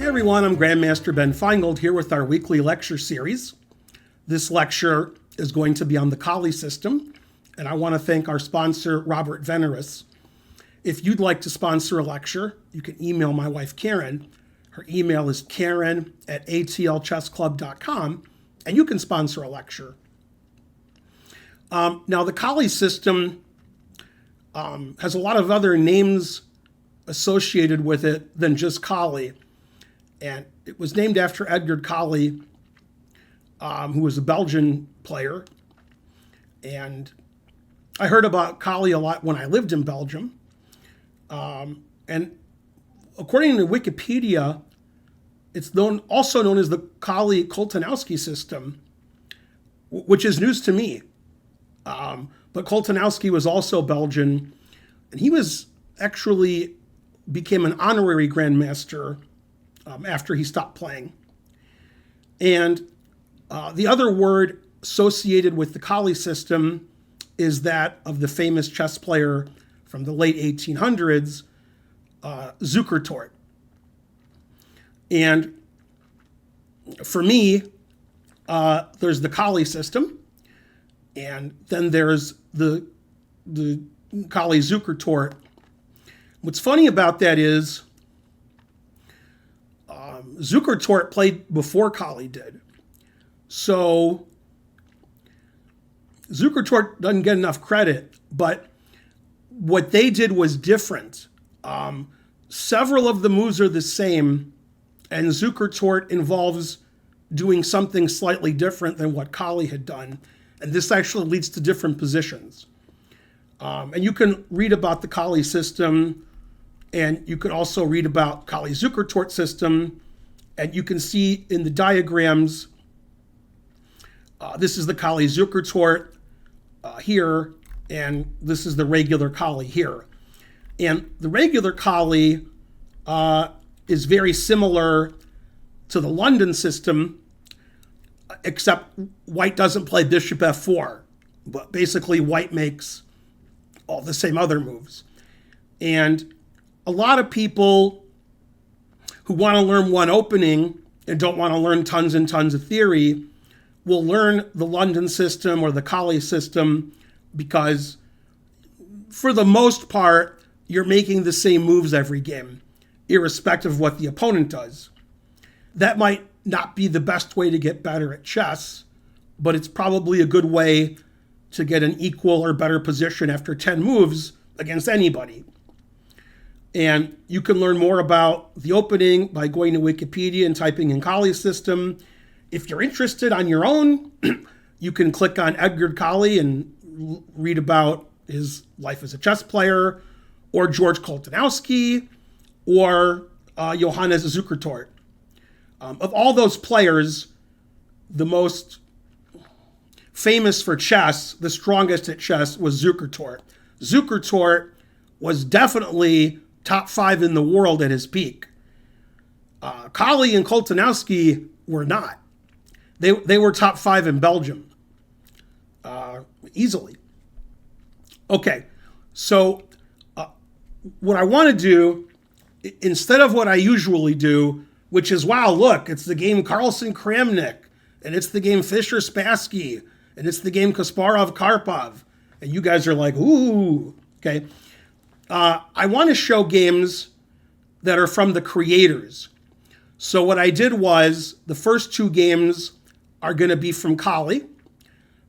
everyone, I'm Grandmaster Ben Finegold here with our weekly lecture series. This lecture is going to be on the Colle system, and I want to thank our sponsor, Robert Veneris. If you'd like to sponsor a lecture, you can email my wife, Karen. Her email is karen@atlchessclub.com, and you can sponsor a lecture. Now, the Colle system has a lot of other names associated with it than just Colle. And it was named after Edgard Colle, who was a Belgian player. And I heard about Colle a lot when I lived in Belgium. And according to Wikipedia, it's also known as the Colle-Koltanowski system, which is news to me. But Koltanowski was also Belgian, and he became an honorary grandmaster after he stopped playing. And the other word associated with the Colle system is that of the famous chess player from the late 1800s, Zukertort. And for me, there's the Colle system, and then there's the Colle Zukertort. What's funny about that is Zukertort played before Colle did. So Zukertort doesn't get enough credit, but what they did was different. Several of the moves are the same, and Zukertort involves doing something slightly different than what Colle had done. And this actually leads to different positions. And you can read about the Colle system, and you can also read about Colle Zukertort system, and you can see in the diagrams, this is the Colle Zukertort here, and this is the regular Colle here. And the regular Colle is very similar to the London system, except white doesn't play bishop f4, but basically white makes all the same other moves. And a lot of people who want to learn one opening and don't want to learn tons and tons of theory will learn the London system or the Colle system because for the most part, you're making the same moves every game, irrespective of what the opponent does. That might not be the best way to get better at chess, but it's probably a good way to get an equal or better position after 10 moves against anybody. And you can learn more about the opening by going to Wikipedia and typing in Colle system. If you're interested on your own, you can click on Edgard Colle and read about his life as a chess player, or George Koltanowski, or Johannes Zukertort. Of all those players, the most famous for chess, the strongest at chess, was Zukertort. Zukertort was definitely top 5 in the world at his peak. Colle and Koltanowski were not. They were top 5 in Belgium, easily. Okay, so what I want to do, instead of what I usually do, which is, wow, look, it's the game Carlsen-Kramnik, and it's the game Fischer-Spassky, and it's the game Kasparov-Karpov, and you guys are like, ooh, okay. I want to show games that are from the creators. So what I did was, the first 2 games are going to be from Colle.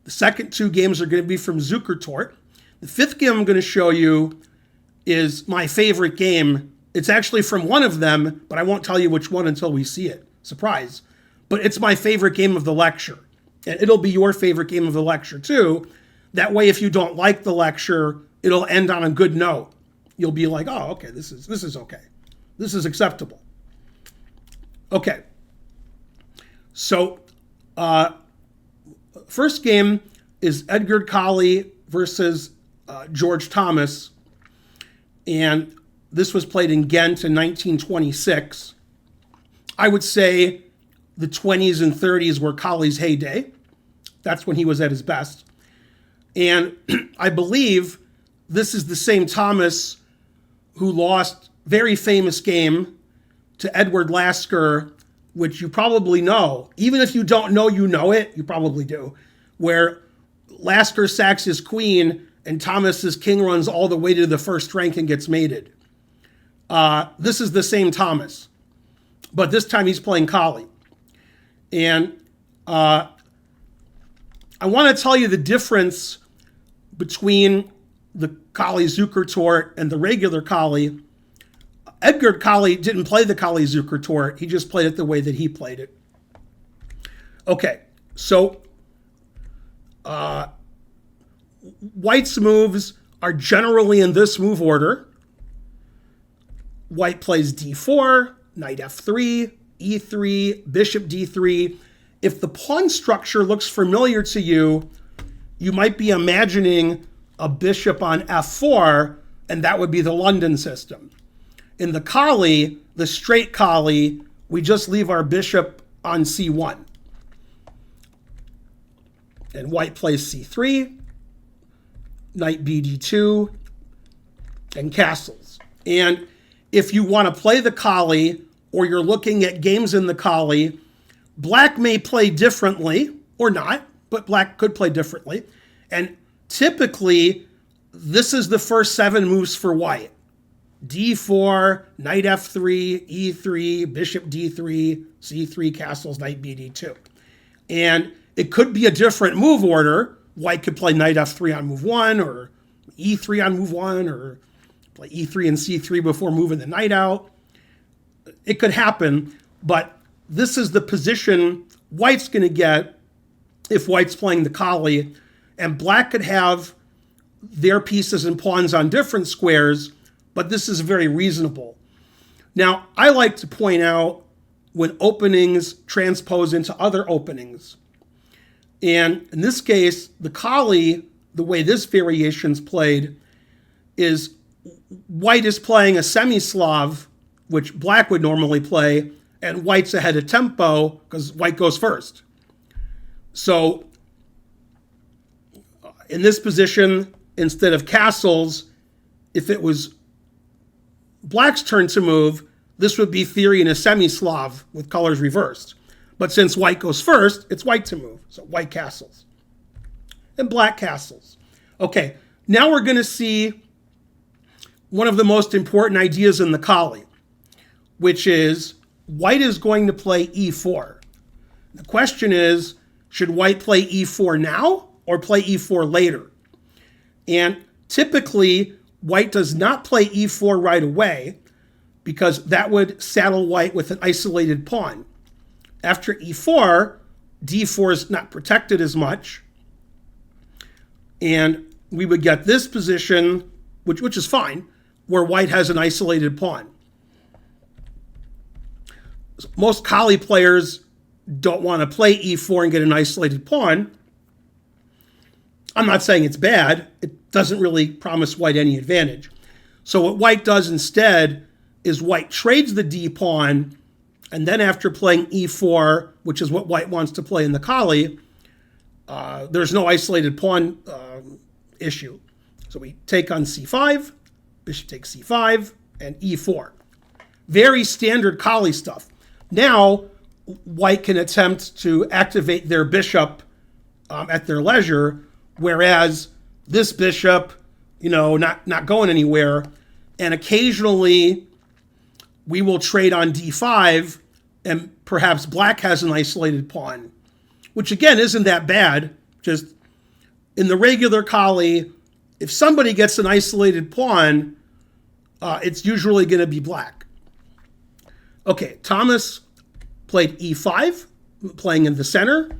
The second 2 games are going to be from Zukertort. The 5th game I'm going to show you is my favorite game. It's actually from one of them, but I won't tell you which one until we see it. Surprise. But it's my favorite game of the lecture. And it'll be your favorite game of the lecture too. That way, if you don't like the lecture, it'll end on a good note. You'll be like, oh, okay, this is okay. This is acceptable. Okay. So, first game is Edgard Colle versus George Thomas. And this was played in Ghent in 1926. I would say the 20s and 30s were Colle's heyday. That's when he was at his best. And I believe this is the same Thomas who lost very famous game to Edward Lasker, which you probably know. Even if you don't know, you know it. You probably do. Where Lasker sacks his queen and Thomas's king runs all the way to the first rank and gets mated. This is the same Thomas, but this time he's playing Colle. And I want to tell you the difference between the Colle Zukertort and the regular Colle. Edgard Colle didn't play the Colle Zukertort. He just played it the way that he played it. Okay, so White's moves are generally in this move order. White plays d4, knight f3, e3, bishop d3. If the pawn structure looks familiar to you, you might be imagining a bishop on f4, and that would be the London system. In the Colle, the straight Colle, we just leave our bishop on c1. And White plays c3, knight bd2, and castles. And if you want to play the Colle, or you're looking at games in the Colle, Black may play differently, or not, but Black could play differently. And typically, this is the first 7 moves for White. d4, knight f3, e3, bishop d3, c3, castles, knight bd2. And it could be a different move order. White could play knight f3 on move 1, or e3 on move 1, or play e3 and c3 before moving the knight out. It could happen, but this is the position White's going to get if White's playing the Colle, and Black could have their pieces and pawns on different squares, but this is very reasonable. Now, I like to point out when openings transpose into other openings. And in this case, the Colle, the way this variation's played, is White is playing a semi-Slav, which Black would normally play, and White's ahead of tempo because White goes first. So in this position, instead of castles, if it was Black's turn to move, this would be theory in a semi-Slav with colors reversed. But since White goes first, it's White to move. So White castles and Black castles. Okay, now we're going to see one of the most important ideas in the Colle, which is White is going to play e4. The question is, should White play e4 now or play e4 later? And typically, White does not play e4 right away because that would saddle White with an isolated pawn. After e4, d4 is not protected as much, and we would get this position, which is fine, where White has an isolated pawn. Most Colle players don't want to play e4 and get an isolated pawn. I'm not saying it's bad. It doesn't really promise White any advantage. So what White does instead is White trades the d pawn, and then after playing e4, which is what White wants to play in the Colle, there's no isolated pawn issue. So we take on c5, bishop takes c5, and e4. Very standard Colle stuff. Now, White can attempt to activate their bishop at their leisure, whereas this bishop, not going anywhere. And occasionally, we will trade on d5, and perhaps Black has an isolated pawn, which again isn't that bad. Just in the regular Colle, if somebody gets an isolated pawn, it's usually going to be Black. Okay, Thomas played e5, playing in the center.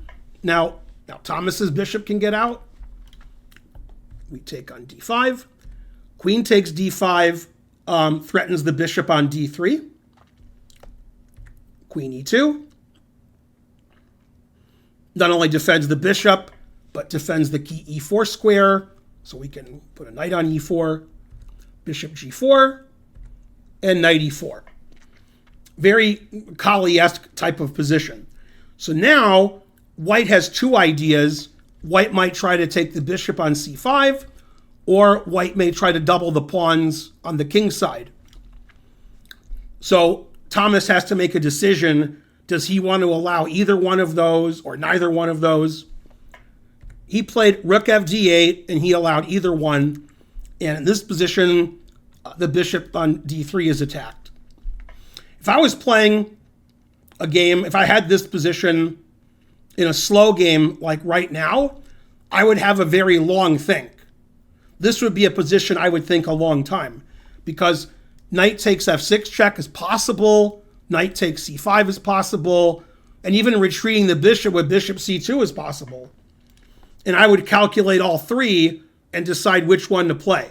Now Thomas's bishop can get out. We take on d5. Queen takes d5, threatens the bishop on d3. Queen e2. Not only defends the bishop, but defends the key e4 square. So we can put a knight on e4, bishop g4, and knight e4. Very Colle-esque type of position. So now White has two ideas. White might try to take the bishop on c5, or White may try to double the pawns on the king side. So Thomas has to make a decision. Does he want to allow either one of those or neither one of those? He played rook fd8, and he allowed either one. And in this position, the bishop on d3 is attacked. If I was playing a game, if I had this position in a slow game like right now, I would have a very long think. This would be a position I would think a long time, because knight takes f6 check is possible, knight takes c5 is possible, and even retreating the bishop with bishop c2 is possible. And I would calculate all three and decide which one to play.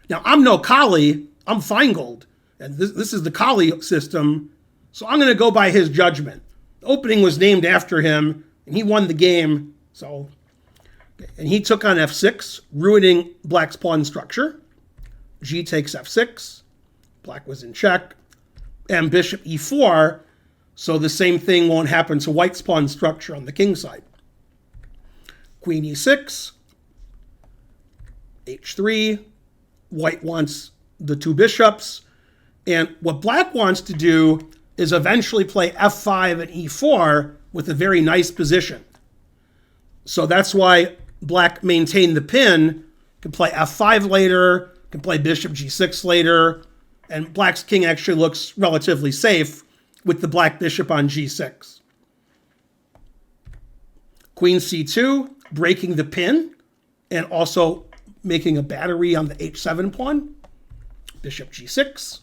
Now, I'm no Colle, I'm Finegold, and this is the Colle system, so I'm going to go by his judgment. The opening was named after him, and he won the game, so... And he took on f6, ruining black's pawn structure. G takes f6, black was in check, and bishop e4, so the same thing won't happen to white's pawn structure on the king side. Queen e6, h3, white wants the two bishops, and what black wants to do is eventually play f5 and e4 with a very nice position. So that's why black maintained the pin, can play f5 later, can play bishop g6 later, and black's king actually looks relatively safe with the black bishop on g6. Queen c2, breaking the pin, and also making a battery on the h7 pawn. Bishop g6.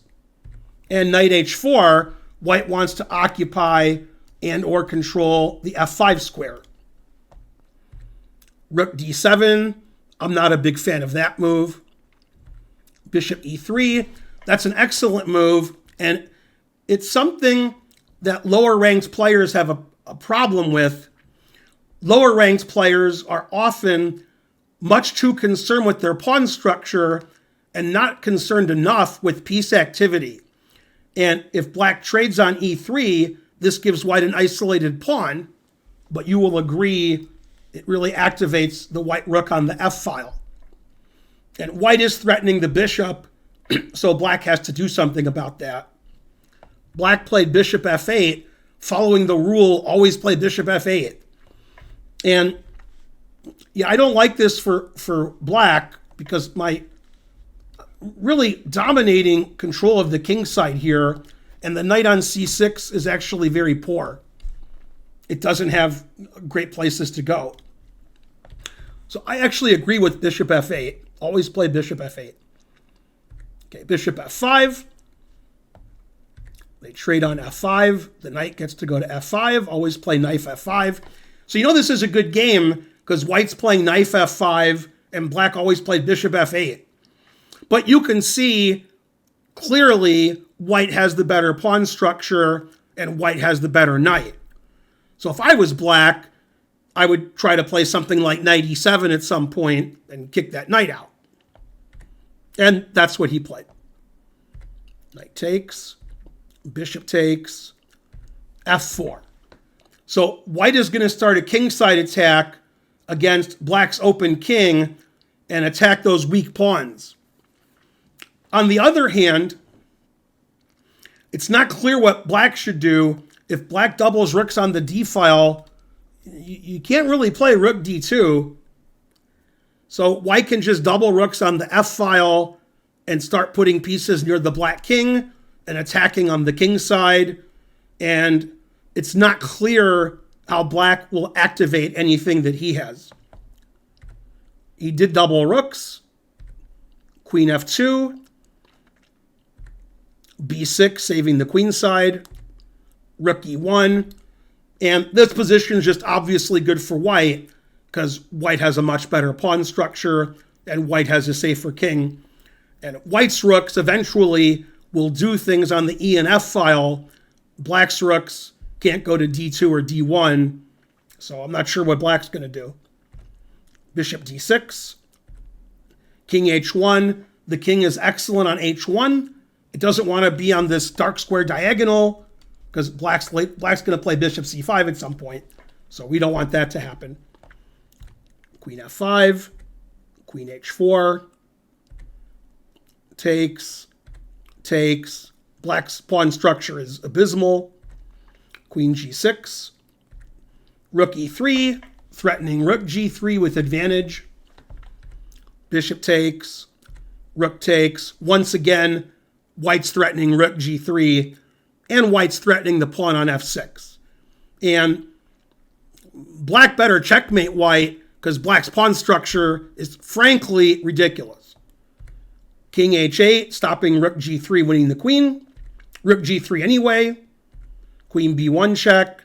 And knight h4, white wants to occupy and or control the f5 square. Rook d7, I'm not a big fan of that move. Bishop e3, that's an excellent move, and it's something that lower ranked players have a problem with. Lower ranked players are often much too concerned with their pawn structure and not concerned enough with piece activity. And if black trades on e3, this gives white an isolated pawn, but you will agree it really activates the white rook on the f file. And white is threatening the bishop, so black has to do something about that. Black played bishop f8, following the rule, always play bishop f8. And yeah, I don't like this for black, because my really dominating control of the king side here, and the knight on c6 is actually very poor. It doesn't have great places to go. So I actually agree with bishop f8. Always play bishop f8. Okay, bishop f5. They trade on f5. The knight gets to go to f5. Always play knife f5. So you know this is a good game because white's playing knife f5 and black always played bishop f8. But you can see clearly white has the better pawn structure and white has the better knight. So if I was black, I would try to play something like knight e7 at some point and kick that knight out. And that's what he played. Knight takes, bishop takes, f4. So white is going to start a kingside attack against black's open king and attack those weak pawns. On the other hand, it's not clear what black should do. If black doubles rooks on the d file, you can't really play rook d2. So white can just double rooks on the f file and start putting pieces near the black king and attacking on the king side. And it's not clear how black will activate anything that he has. He did double rooks, queen f2, b6, saving the queen side, rook e1. And this position is just obviously good for white because white has a much better pawn structure and white has a safer king. And white's rooks eventually will do things on the E and F file. Black's rooks can't go to D2 or D1. So I'm not sure what black's going to do. Bishop D6. King H1. The king is excellent on H1. It doesn't want to be on this dark square diagonal because black's going to play bishop C5 at some point. So we don't want that to happen. Queen F5. Queen H4. Takes. Black's pawn structure is abysmal. Queen g6. Rook e3, threatening rook g3 with advantage. Bishop takes. Rook takes. Once again, white's threatening rook g3, and white's threatening the pawn on f6. And black better checkmate white because black's pawn structure is frankly ridiculous. King h8, stopping rook g3, winning the queen. Rook g3 anyway. Queen b1 check.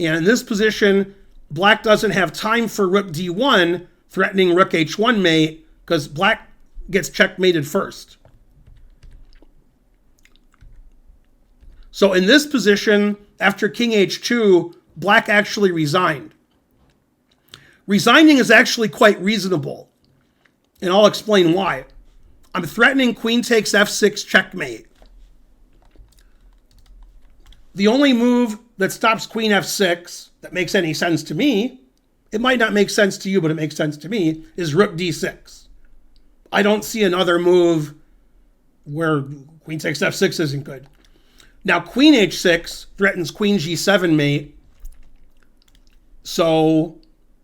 And in this position, black doesn't have time for rook d1, threatening rook h1 mate, because black gets checkmated first. So in this position, after king h2, black actually resigned. Resigning is actually quite reasonable, and I'll explain why. I'm threatening queen takes f6 checkmate. The only move that stops queen f6 that makes any sense to me, it might not make sense to you, but it makes sense to me, is rook d6. I don't see another move where queen takes f6 isn't good. Now queen h6 threatens queen g7 mate. So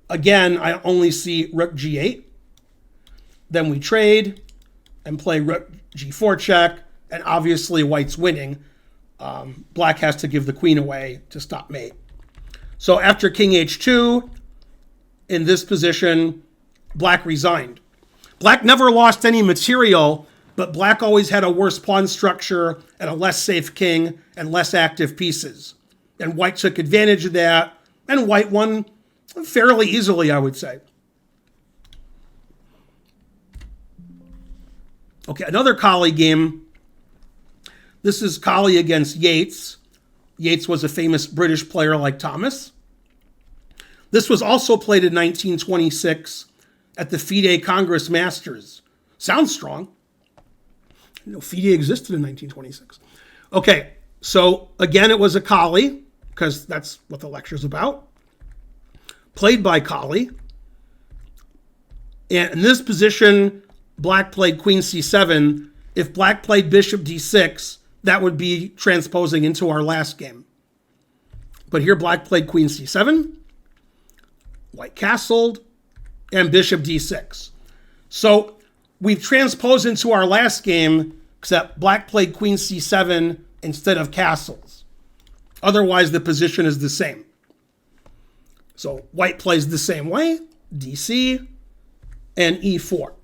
again, I only see rook g8. Then we trade and play rook g4 check, and obviously white's winning. Black has to give the queen away to stop mate. So after king h2, in this position, black resigned. Black never lost any material, but black always had a worse pawn structure and a less safe king and less active pieces. And white took advantage of that, and white won fairly easily, I would say. Okay, another Colle game. This is Colle against Yates. Yates was a famous British player like Thomas. This was also played in 1926 at the FIDE Congress Masters. Sounds strong. FIDE existed in 1926. Okay, so again, it was a Colle, because that's what the lecture's about. Played by Colle. And in this position, black played queen c7. If black played bishop d6, that would be transposing into our last game. But here black played queen c7, white castled, and bishop d6. So we've transposed into our last game, except black played queen c7 instead of castles. Otherwise, the position is the same. So white plays the same way, dc, and e4.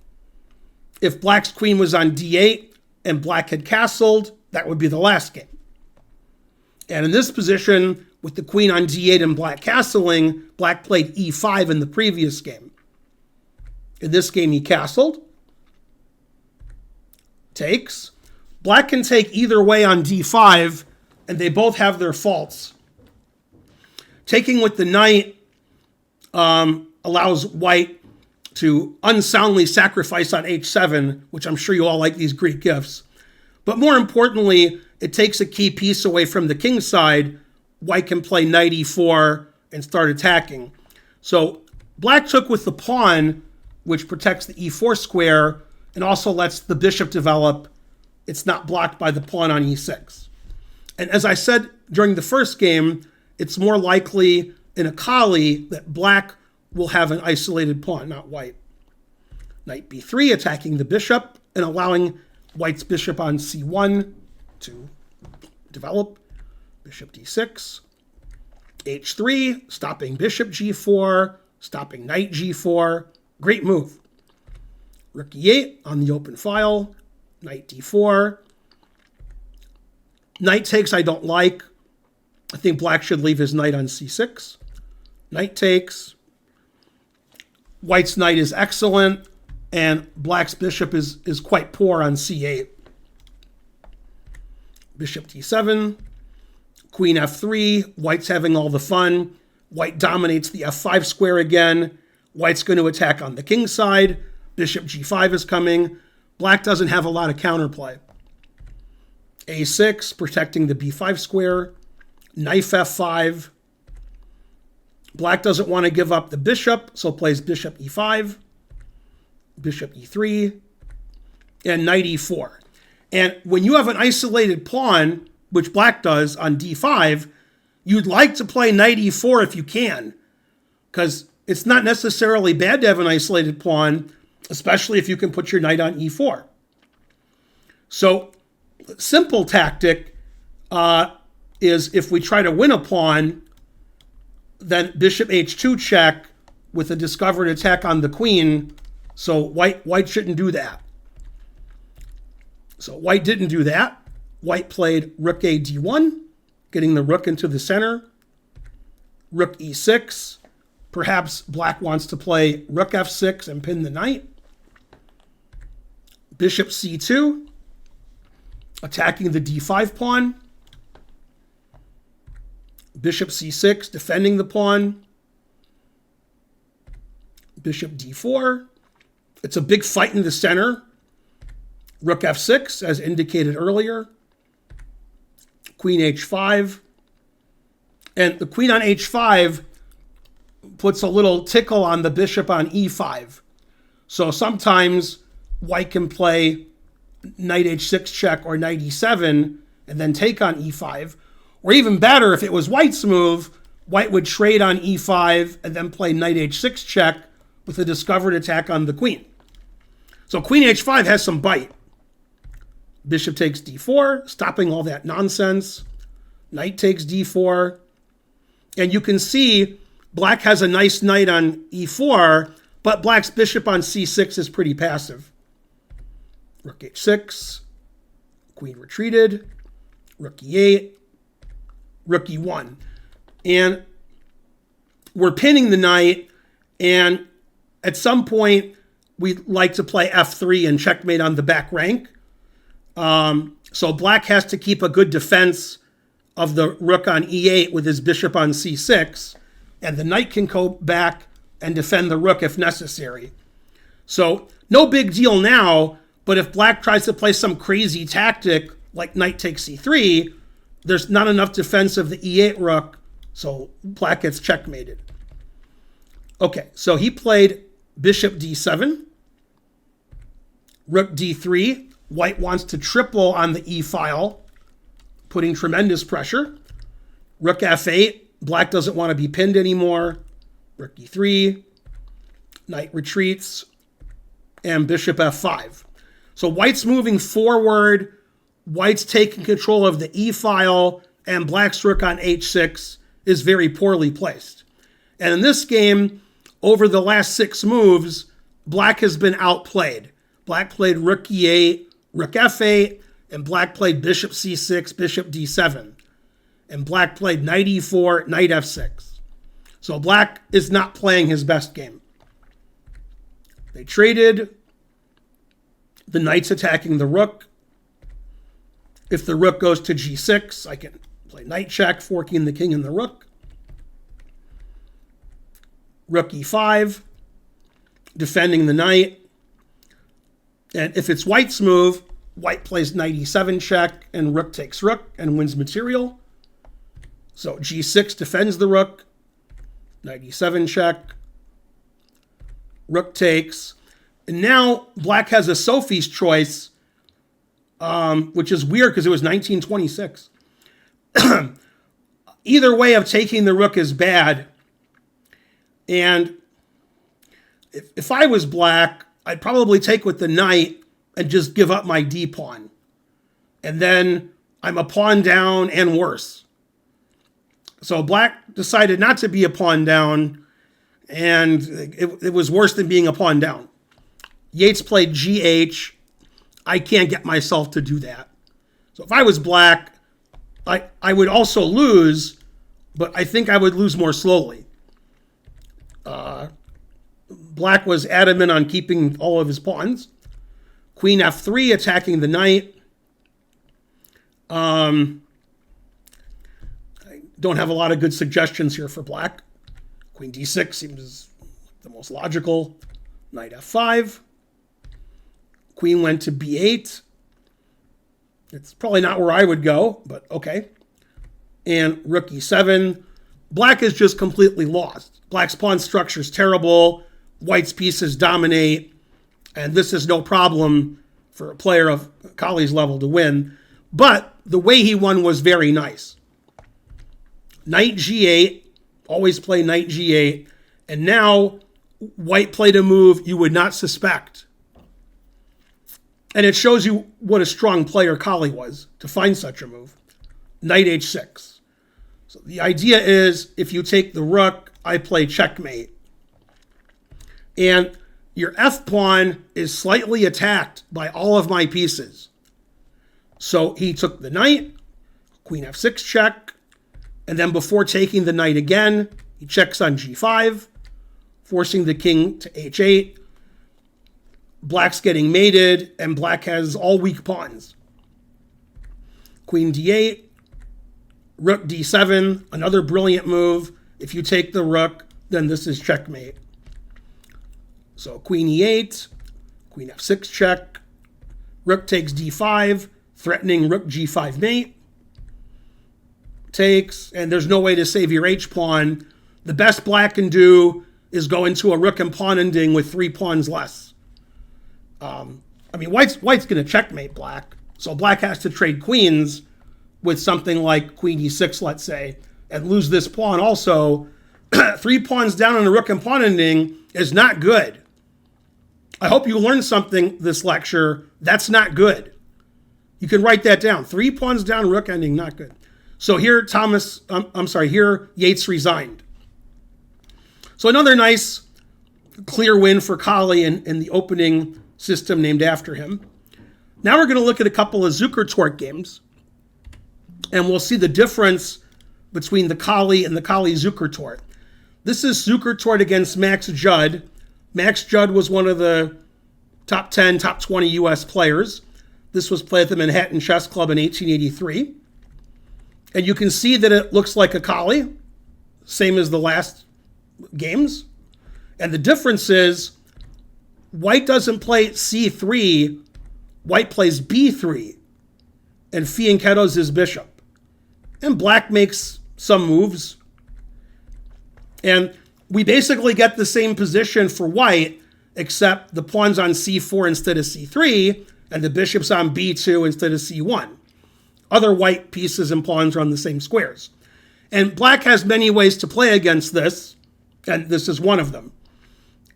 If black's queen was on d8 and black had castled, that would be the last game. And in this position, with the queen on d8 and black castling, black played e5 in the previous game. In this game, he castled. Takes. Black can take either way on d5, and they both have their faults. Taking with the knight allows white to unsoundly sacrifice on h7, which I'm sure you all like these Greek gifts. But more importantly, it takes a key piece away from the king side. White can play knight e4 and start attacking. So black took with the pawn, which protects the e4 square and also lets the bishop develop. It's not blocked by the pawn on e6. And as I said during the first game, it's more likely in a Colle that black will have an isolated pawn, not white. Knight b3, attacking the bishop and allowing white's bishop on c1 to develop. Bishop d6. h3, stopping bishop g4, stopping knight g4. Great move. Rook e8 on the open file. Knight d4. Knight takes I don't like. I think black should leave his knight on c6. Knight takes. White's knight is excellent, and black's bishop is quite poor on c8. Bishop d7. Queen f3. White's having all the fun. White dominates the f5 square again. White's going to attack on the king side. Bishop g5 is coming. Black doesn't have a lot of counterplay. a6, protecting the b5 square. Knight f5. Black doesn't want to give up the bishop, so plays bishop e5, bishop e3, and knight e4. And when you have an isolated pawn, which black does on d5, you'd like to play knight e4 if you can, because it's not necessarily bad to have an isolated pawn, especially if you can put your knight on e4. So simple tactic is if we try to win a pawn, then bishop h2 check with a discovered attack on the queen. So white shouldn't do that. So white didn't do that. White played rook a d1, getting the rook into the center. Rook e6. Perhaps black wants to play rook f6 and pin the knight. Bishop c2, attacking the d5 pawn. Bishop c6, defending the pawn. Bishop d4. It's a big fight in the center. Rook f6, as indicated earlier. Queen h5. And the queen on h5 puts a little tickle on the bishop on e5. So sometimes white can play knight h6 check or knight e7 and then take on e5. Or even better, if it was white's move, white would trade on e5 and then play knight h6 check with a discovered attack on the queen. So queen h5 has some bite. Bishop takes d4, stopping all that nonsense. Knight takes d4. And you can see black has a nice knight on e4, but black's bishop on c6 is pretty passive. Rook h6, queen retreated, rook e8, rook e1. And we're pinning the knight, and at some point we'd like to play f3 and checkmate on the back rank. So black has to keep a good defense of the rook on e8 with his bishop on c6, and the knight can go back and defend the rook if necessary. So no big deal now, but if black tries to play some crazy tactic like knight takes c3, there's not enough defense of the e8 rook, so black gets checkmated. Okay, so he played bishop d7, rook d3. White wants to triple on the e file, putting tremendous pressure. Rook f8. Black doesn't want to be pinned anymore. Rook e3. Knight retreats. And bishop f5. So white's moving forward. White's taking control of the e file. And black's rook on h6 is very poorly placed. And in this game, over the last 6 moves, black has been outplayed. Black played rook e8, rook f8, and black played bishop c6, bishop d7. And black played knight e4, knight f6. So black is not playing his best game. They traded. The knight's attacking the rook. If the rook goes to g6, I can play knight check, forking the king and the rook. Rook e5, defending the knight. And if it's white's move, white plays knight e7 check, and rook takes rook and wins material. So g6 defends the rook, knight e7 check, rook takes. And now black has a Sophie's choice, which is weird because it was 1926. Either way of taking the rook is bad. And if I was black, I'd probably take with the knight and just give up my d-pawn. And then I'm a pawn down and worse. So black decided not to be a pawn down, and it was worse than being a pawn down. Yates played GH. I can't get myself to do that. So if I was black, I would also lose, but I think I would lose more slowly. Black was adamant on keeping all of his pawns. Queen f3, attacking the knight. I don't have a lot of good suggestions here for black. Queen d6 seems the most logical. Knight f5. Queen went to b8. It's probably not where I would go, but okay. And rook e7. Black is just completely lost. Black's pawn structure is terrible. White's pieces dominate. And this is no problem for a player of Colle's level to win. But the way he won was very nice. Knight g8, always play knight g8, and now white played a move you would not suspect. And it shows you what a strong player Colle was to find such a move. Knight h6. So the idea is, if you take the rook, I play checkmate. And your f-pawn is slightly attacked by all of my pieces. So he took the knight, queen f6 check, and then before taking the knight again, he checks on g5, forcing the king to h8. Black's getting mated, and black has all weak pawns. Queen d8, rook d7, another brilliant move. If you take the rook, then this is checkmate. So queen e8, queen f6 check, rook takes d5, threatening rook g5 mate. Takes, and there's no way to save your h-pawn. The best black can do is go into a rook and pawn ending with 3 pawns less. White's going to checkmate black, so black has to trade queens with something like queen e6, let's say, and lose this pawn also. 3 pawns down on a rook and pawn ending is not good. I hope you learned something this lecture. That's not good. You can write that down. 3 pawns down, rook ending, not good. So here here Yates resigned. So another nice, clear win for Colle in the opening system named after him. Now we're going to look at a couple of Zukertort games, and we'll see the difference between the Colle and the Colle Zukertort. This is Zukertort against Max Judd. Max Judd was one of the top 10, top 20 U.S. players. This was played at the Manhattan Chess Club in 1883. And you can see that it looks like a Colle, same as the last games. And the difference is white doesn't play c3, white plays b3, and fianchettos his bishop. And black makes some moves. And we basically get the same position for white, except the pawn's on c4 instead of c3, and the bishop's on b2 instead of c1. Other white pieces and pawns are on the same squares. And black has many ways to play against this, and this is one of them.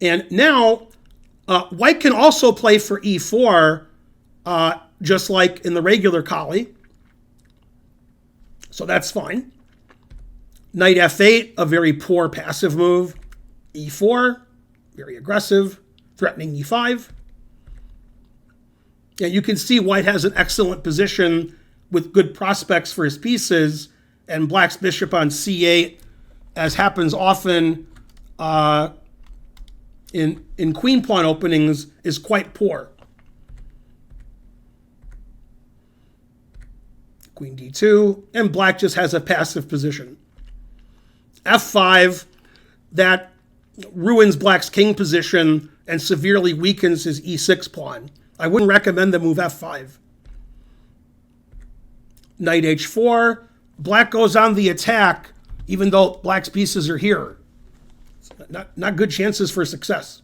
And now, white can also play for e4, just like in the regular Colle. So that's fine. Knight f8, a very poor passive move. e4, very aggressive, threatening e5. And you can see white has an excellent position with good prospects for his pieces, and black's bishop on c8, as happens often in queen pawn openings, is quite poor. Queen d2, and black just has a passive position. f5, that ruins black's king position and severely weakens his e6 pawn. I wouldn't recommend the move f5. Knight h4, black goes on the attack, even though black's pieces are here. Not good chances for success.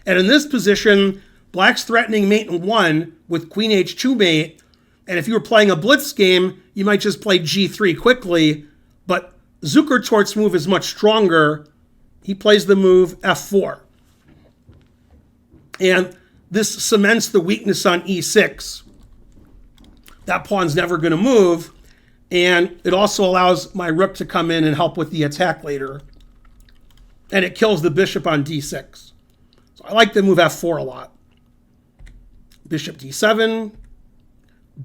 And in this position, black's threatening mate in 1 with queen h2 mate, and if you were playing a blitz game, you might just play g3 quickly, but Zukertort's move is much stronger. He plays the move f4. And this cements the weakness on e6. That pawn's never going to move, and it also allows my rook to come in and help with the attack later. And it kills the bishop on d6. So I like the move f4 a lot. Bishop d7,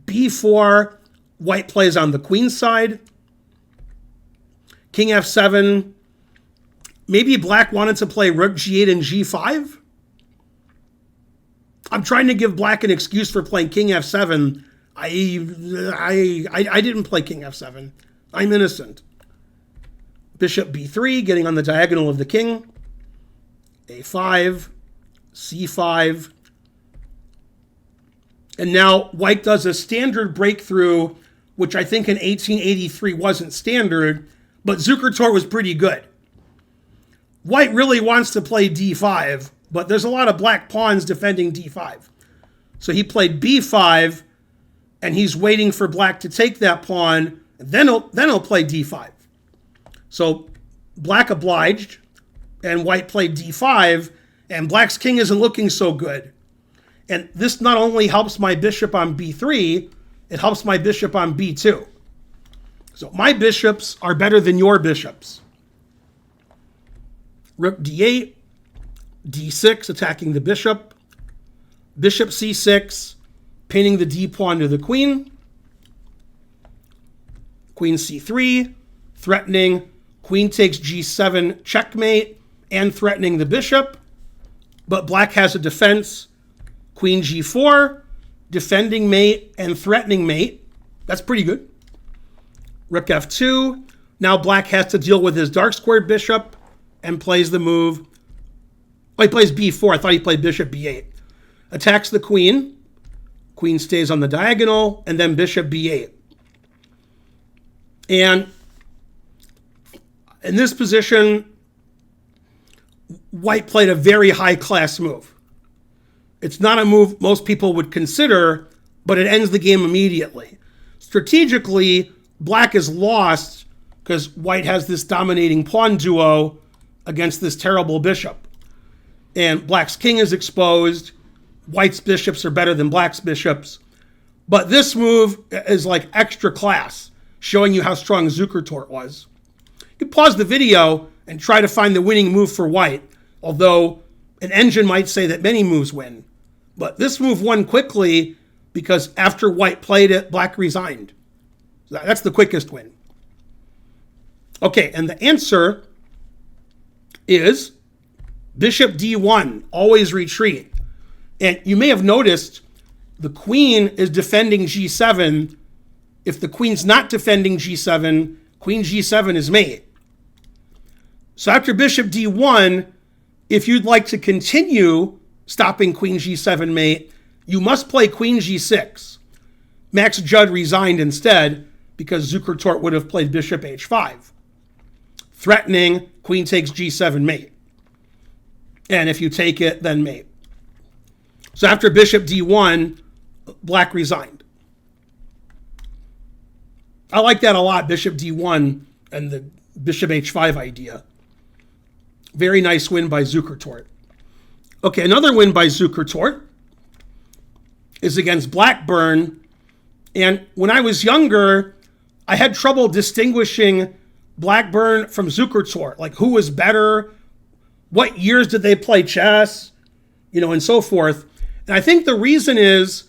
b4, white plays on the queen side. King f7, maybe black wanted to play rook g8 and g5. I'm trying to give black an excuse for playing king f7. I didn't play king f7. I'm innocent. Bishop b3, getting on the diagonal of the king. a5, c5. And now white does a standard breakthrough, which I think in 1883 wasn't standard, but Zukertort was pretty good. White really wants to play d5, but there's a lot of black pawns defending d5. So he played b5, and he's waiting for black to take that pawn, and then he'll play d5. So black obliged, and white played d5, and black's king isn't looking so good. And this not only helps my bishop on b3, it helps my bishop on b2. So my bishops are better than your bishops. Rook d8, d6, attacking the bishop. Bishop c6, pinning the d pawn to the queen. Queen c3, threatening. Queen takes g7, checkmate, and threatening the bishop. But black has a defense. Queen g4, defending mate and threatening mate. That's pretty good. Rook f2. Now black has to deal with his dark squared bishop and plays the move. Oh, he plays b4. I thought he played bishop b8. Attacks the queen. Queen stays on the diagonal, and then bishop b8. And in this position, white played a very high-class move. It's not a move most people would consider, but it ends the game immediately. Strategically, black is lost because white has this dominating pawn duo against this terrible bishop. And black's king is exposed. White's bishops are better than black's bishops. But this move is like extra class, showing you how strong Zukertort was. You pause the video and try to find the winning move for white, although an engine might say that many moves win. But this move won quickly because after white played it, black resigned. That's the quickest win. Okay, and the answer is bishop d1, always retreat. And you may have noticed the queen is defending g7. If the queen's not defending g7, queen g7 is mate. So after bishop d1, if you'd like to continue stopping queen g7 mate, you must play queen g6. Max Judd resigned instead because Zukertort would have played bishop h5. Threatening, queen takes g7 mate. And if you take it, then mate. So after bishop d1, black resigned. I like that a lot, bishop d1 and the bishop h5 idea. Very nice win by Zukertort. Okay, another win by Zukertort is against Blackburne. And when I was younger, I had trouble distinguishing Blackburne from Zukertort. Like, who was better? What years did they play chess? And so forth. And I think the reason is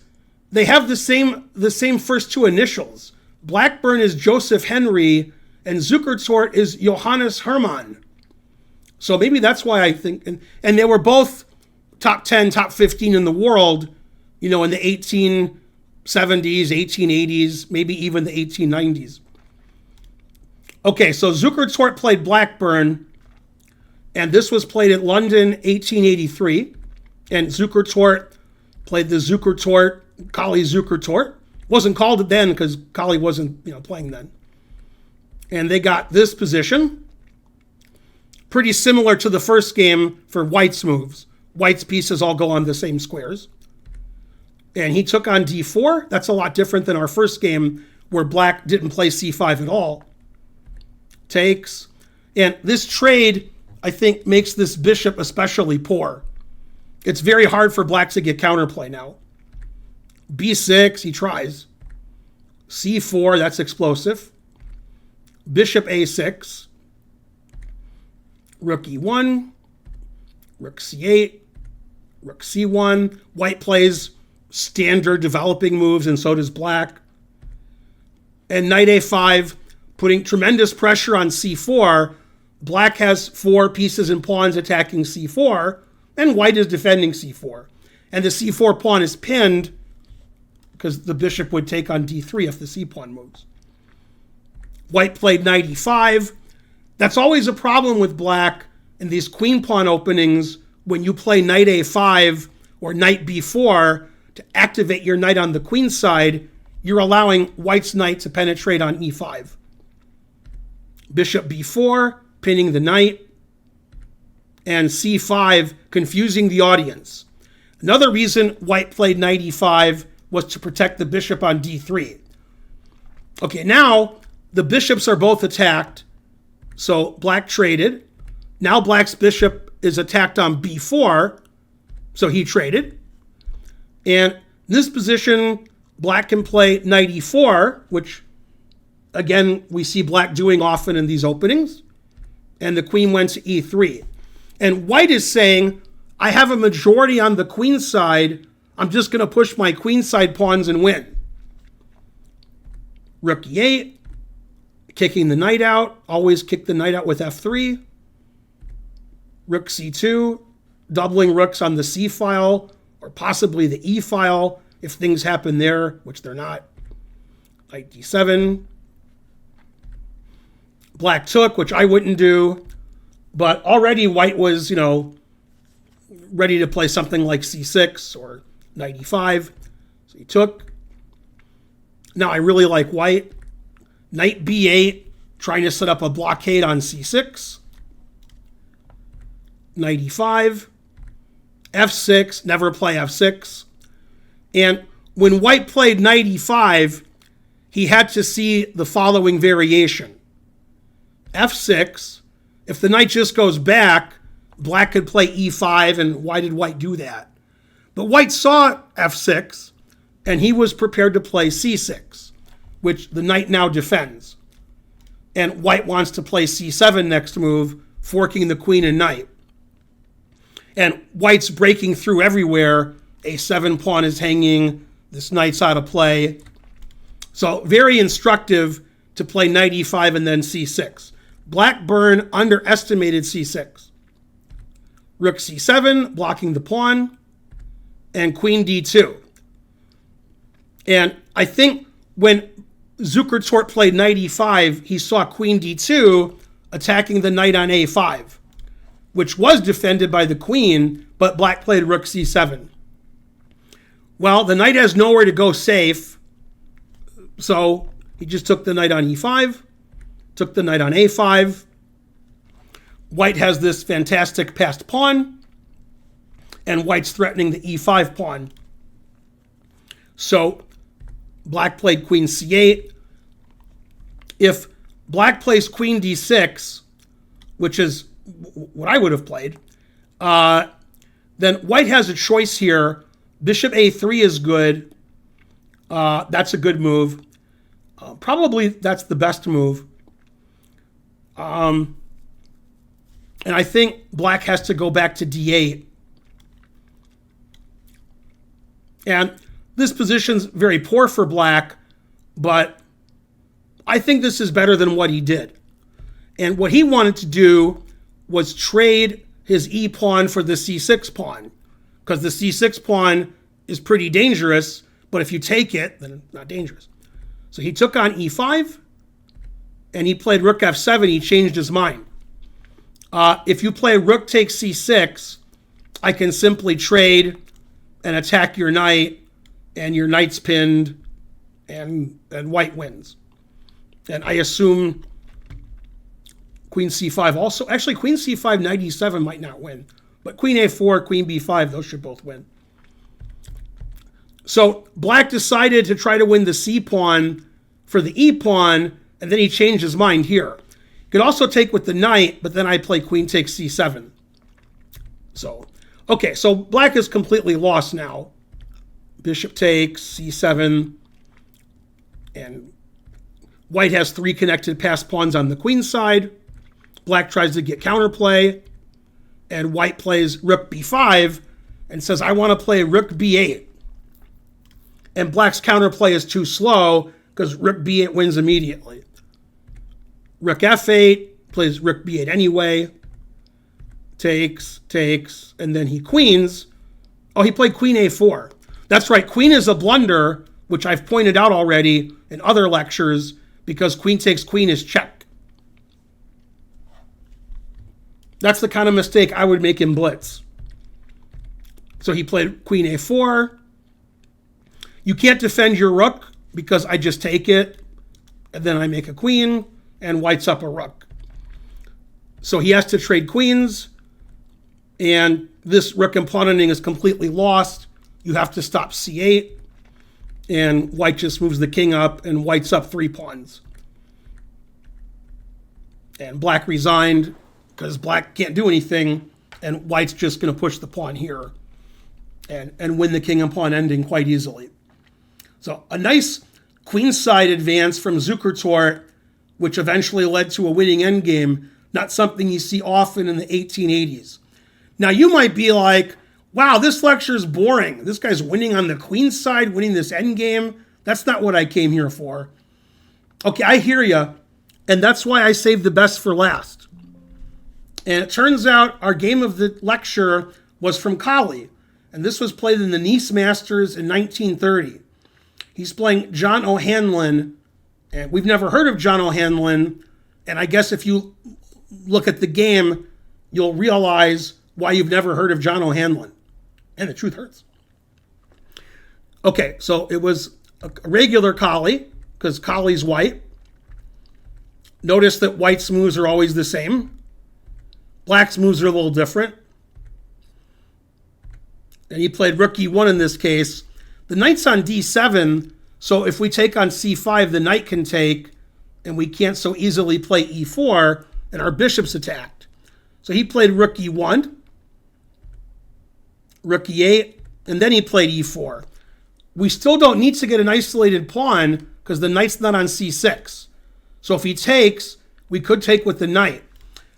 they have the same first two initials. Blackburne is Joseph Henry, and Zukertort is Johannes Hermann. So maybe that's why I think, and they were both top 10, top 15 in the world, in the 1870s, 1880s, maybe even the 1890s. Okay, so Zukertort played Blackburne, and this was played at London, 1883, and Zukertort played the Zukertort, Colle Zukertort. Wasn't called it then because Colle wasn't, playing then. And they got this position. Pretty similar to the first game for white's moves. White's pieces all go on the same squares. And he took on d4. That's a lot different than our first game where black didn't play c5 at all. Takes. And this trade, I think, makes this bishop especially poor. It's very hard for black to get counterplay now. b6, he tries. c4, that's explosive. Bishop a6. Rook e1. Rook c8. Rook c1. White plays standard developing moves, and so does black. And knight a5, putting tremendous pressure on c4. Black has 4 pieces and pawns attacking c4, and white is defending c4. And the c4 pawn is pinned because the bishop would take on d3 if the c-pawn moves. White played knight e5. That's always a problem with black in these queen pawn openings when you play knight a5 or knight b4 to activate your knight on the queen side. You're allowing white's knight to penetrate on e5. Bishop b4, pinning the knight, and c5, confusing the audience. Another reason white played knight e5 was to protect the bishop on d3. Okay, now the bishops are both attacked, so black traded. Now black's bishop is attacked on b4, so he traded. And in this position, black can play knight e4, which, again, we see black doing often in these openings. And the queen went to e3. And white is saying, I have a majority on the queen side. I'm just going to push my queen side pawns and win. Rook e8, kicking the knight out. Always kick the knight out with f3. Rook c2, doubling rooks on the c file, or possibly the e file if things happen there, which they're not. Knight d7. Black took, which I wouldn't do. But already white was, ready to play something like c6 or knight e5. So he took. Now I really like white. Knight b8, trying to set up a blockade on c6. Knight e5. f6, never play f6. And when white played knight e5, he had to see the following variation. f6, if the knight just goes back, black could play e5, and why did white do that? But white saw f6, and he was prepared to play c6, which the knight now defends. And white wants to play c7 next move, forking the queen and knight. And white's breaking through everywhere. a7 pawn is hanging. This knight's out of play. So very instructive to play knight e5 and then c6. Blackburne underestimated c6. Rook c7, blocking the pawn, and queen d2. And I think when Zukertort played knight e5, he saw queen d2 attacking the knight on a5, which was defended by the queen, but black played rook c7. Well, the knight has nowhere to go safe, so he just took the knight on e5, took the knight on a5. White has this fantastic passed pawn, and white's threatening the e5 pawn. So black played queen c8. If black plays queen d6, which is what I would have played, then white has a choice here. Bishop a3 is good. That's a good move. Probably that's the best move. And I think black has to go back to d8. And this position's very poor for black, but I think this is better than what he did. And what he wanted to do was trade his e pawn for the c6 pawn, because the c6 pawn is pretty dangerous, but if you take it, then it's not dangerous. So he took on e5, and he played rook f7. He changed his mind. If you play rook takes c6, I can simply trade and attack your knight, and your knight's pinned, and white wins. And I assume queen c5 also. Actually, queen c5, knight e7 might not win. But queen a4, queen b5, those should both win. So black decided to try to win the c pawn for the e pawn, and then he changed his mind here. He could also take with the knight, but then I play queen takes c7. So, okay, so black is completely lost now. Bishop takes, c7, and white has 3 connected passed pawns on the queen side. Black tries to get counterplay, and white plays rook b5 and says, I want to play rook b8. And black's counterplay is too slow because rook b8 wins immediately. Rook f8, plays rook b8 anyway. Takes, and then he queens. Oh, he played queen a4. That's right, queen is a blunder, which I've pointed out already in other lectures, because queen takes queen is check. That's the kind of mistake I would make in blitz. So he played queen a4. You can't defend your rook because I just take it, and then I make a queen, and white's up a rook. So he has to trade queens, and this rook and pawn ending is completely lost. You have to stop c8, and white just moves the king up, and white's up 3 pawns. And black resigned because black can't do anything, and white's just going to push the pawn here and win the king and pawn ending quite easily. So a nice queenside advance from Zukertort, which eventually led to a winning endgame, not something you see often in the 1880s. Now you might be like, wow, this lecture is boring. This guy's winning on the queenside, winning this endgame. That's not what I came here for. Okay, I hear you, and that's why I saved the best for last. And it turns out our game of the lecture was from Colle, and this was played in the Nice Masters in 1930. He's playing John O'Hanlon, and we've never heard of John O'Hanlon, and I guess if you look at the game, you'll realize why you've never heard of John O'Hanlon. And the truth hurts. Okay, so it was a regular Colle, because Colle's white. Notice that white's moves are always the same. Black's moves are a little different. And he played rook e1 in this case. The knight's on d7, so if we take on c5, the knight can take, and we can't so easily play e4, and our bishop's attacked. So he played rook e1, rook e8, and then he played e4. We still don't need to get an isolated pawn because the knight's not on c6. So if he takes, we could take with the knight.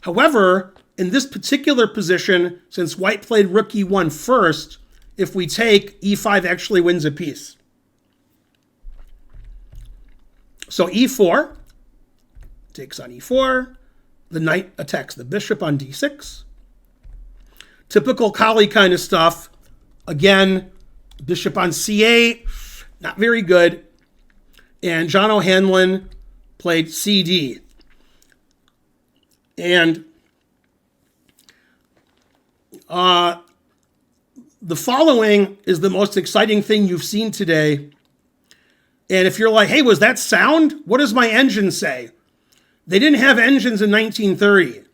However, in this particular position, since white played rook e1 first, if we take, e5 actually wins a piece. So e4 takes on e4. The knight attacks the bishop on d6. Typical Colle kind of stuff. Again, bishop on c8, not very good. And John O'Hanlon played cd. And the following is the most exciting thing you've seen today. And if you're like, hey, was that sound? What does my engine say? They didn't have engines in 1930.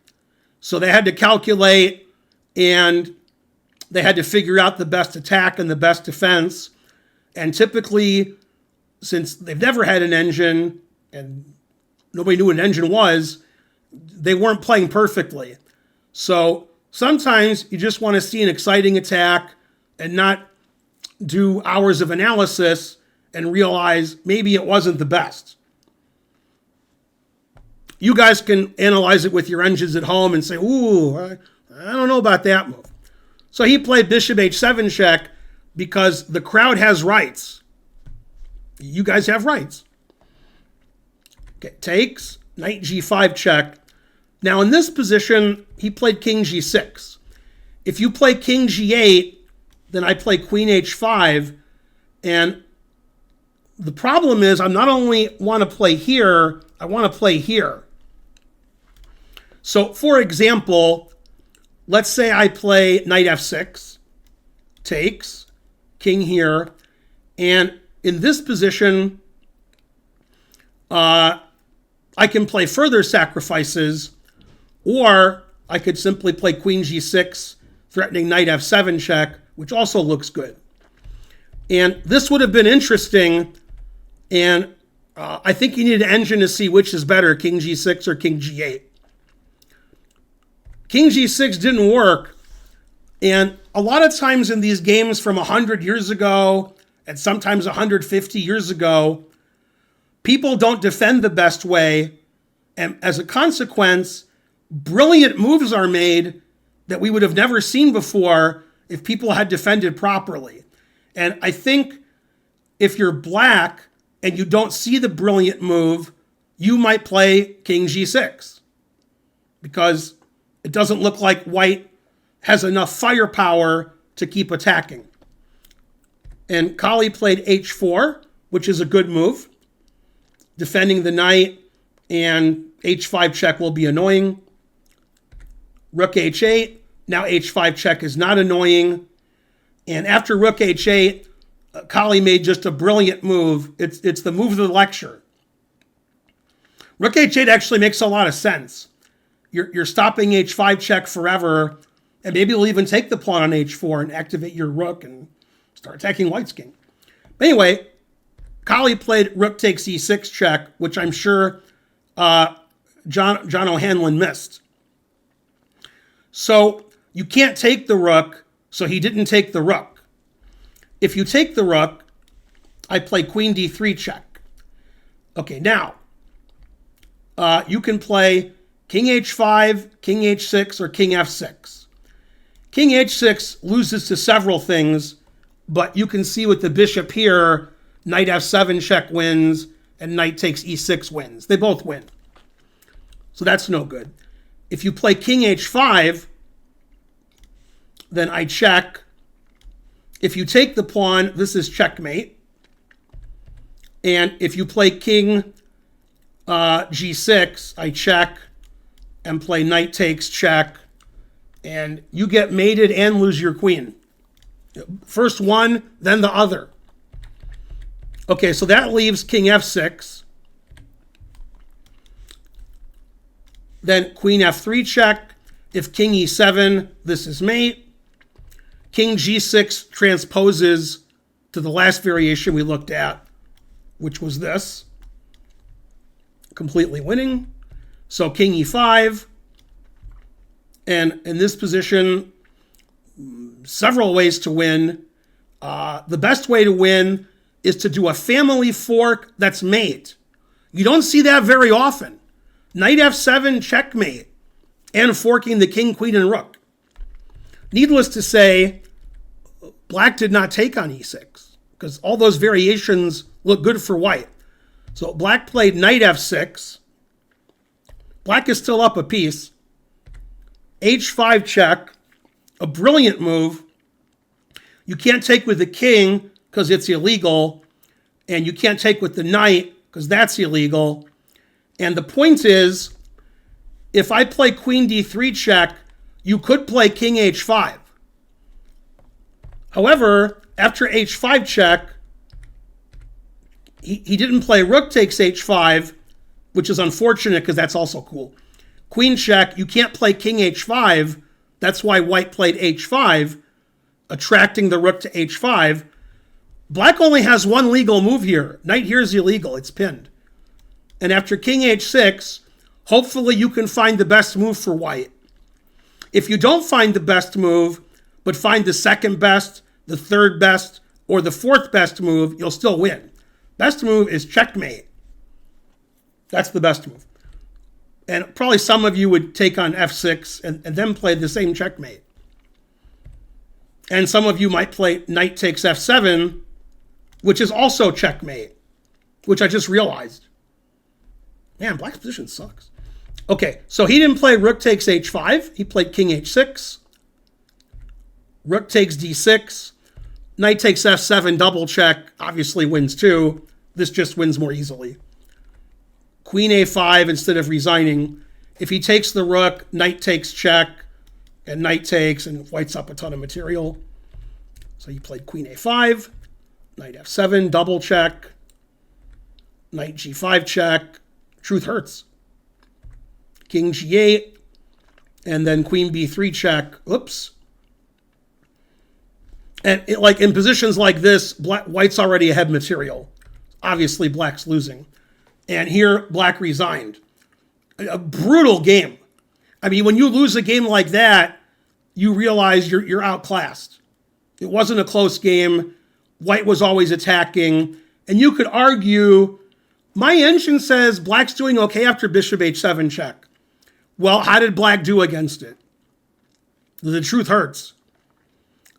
So they had to calculate, and they had to figure out the best attack and the best defense. And typically, since they've never had an engine and nobody knew what an engine was, they weren't playing perfectly. So sometimes you just want to see an exciting attack and not do hours of analysis and realize maybe it wasn't the best. You guys can analyze it with your engines at home and say, ooh, I don't know about that move. So he played bishop h7 check because the crowd has rights. You guys have rights. Okay, takes, knight g5 check. Now in this position, he played king g6. If you play king g8, then I play queen h5. And the problem is I not only want to play here, I want to play here. So for example, let's say I play knight f6, takes, king here, and in this position, I can play further sacrifices, or I could simply play queen g6, threatening knight f7 check, which also looks good. And this would have been interesting, and I think you need an engine to see which is better, king g6 or king g8. King g6 didn't work, and a lot of times in these games from 100 years ago, and sometimes 150 years ago, people don't defend the best way, and as a consequence, brilliant moves are made that we would have never seen before if people had defended properly. And I think if you're black and you don't see the brilliant move, you might play king g6 because it doesn't look like white has enough firepower to keep attacking. And Colle played h4, which is a good move, defending the knight, and h5 check will be annoying. Rook h8, now h5 check is not annoying. And after rook h8, Colle made just a brilliant move. It's the move of the lecture. Rook h8 actually makes a lot of sense. You're stopping h5 check forever, And maybe you'll even take the pawn on h4 and activate your rook and start attacking white's king. But anyway, Colle played rook takes e6 check, which I'm sure John O'Hanlon missed. So you can't take the rook, so he didn't take the rook. If you take the rook, I play queen d3 check. Okay, now you can play king h5, king h6, or king f6. King h6 loses to several things, but you can see with the bishop here, knight f7 check wins, and knight takes e6 wins. They both win. So that's no good. If you play king h5, then I check. If you take the pawn, this is checkmate. And if you play king g6, I check and play knight takes check. And you get mated and lose your queen. First one, then the other. Okay, so that leaves king f6. Then queen f3 check. If king e7, this is mate. King g6 transposes to the last variation we looked at, which was this. Completely winning. So king e5. And in this position, several ways to win. The best way to win is to do a family fork that's mate. You don't see that very often. Knight f7 checkmate and forking the king, queen, and rook. Needless to say, black did not take on e6 because all those variations look good for white. So black played knight f6. Black is still up a piece. h5 check, a brilliant move. You can't take with the king because it's illegal, and you can't take with the knight because that's illegal. And the point is, if I play queen d3 check, you could play king h5. However, after h5 check, he didn't play rook takes h5, which is unfortunate because that's also cool. Queen check, you can't play king h5. That's why white played h5, attracting the rook to h5. Black only has one legal move here. Knight here is illegal. It's pinned. And after king h6, hopefully you can find the best move for white. If you don't find the best move, but find the second best, the third best, or the fourth best move, you'll still win. Best move is checkmate. That's the best move. And probably some of you would take on f6 and then play the same checkmate. And some of you might play knight takes f7, which is also checkmate, which I just realized. Man, black's position sucks. Okay, so he didn't play rook takes h5. He played king h6. Rook takes d6. Knight takes f7, double check. Obviously wins too. This just wins more easily. Queen a5 instead of resigning. If he takes the rook, knight takes check, and knight takes, and white's up a ton of material. So he played queen a5, knight f7, double check, knight g5 check. Truth hurts. King g8, and then queen b3 check. Oops. And like in positions like this, white's already ahead material. Obviously, black's losing. And here, black resigned. A brutal game. I mean, when you lose a game like that, you realize you're outclassed. It wasn't a close game. White was always attacking. And you could argue, my engine says black's doing okay after bishop h7 check. Well, how did black do against it? The truth hurts.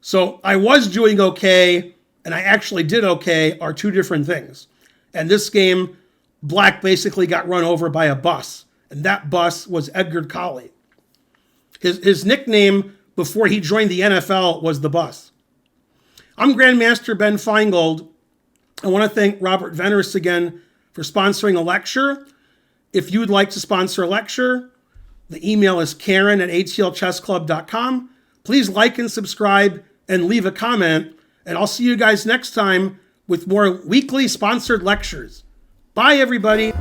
So I was doing okay, and I actually did okay are two different things. And this game, black basically got run over by a bus. And that bus was Edgard Colle. His nickname before he joined the NFL was the bus. I'm Grandmaster Ben Finegold. I want to thank Robert Veneris again for sponsoring a lecture. If you'd like to sponsor a lecture, the email is karen@atlchessclub.com. Please like and subscribe and leave a comment. And I'll see you guys next time with more weekly sponsored lectures. Bye, everybody.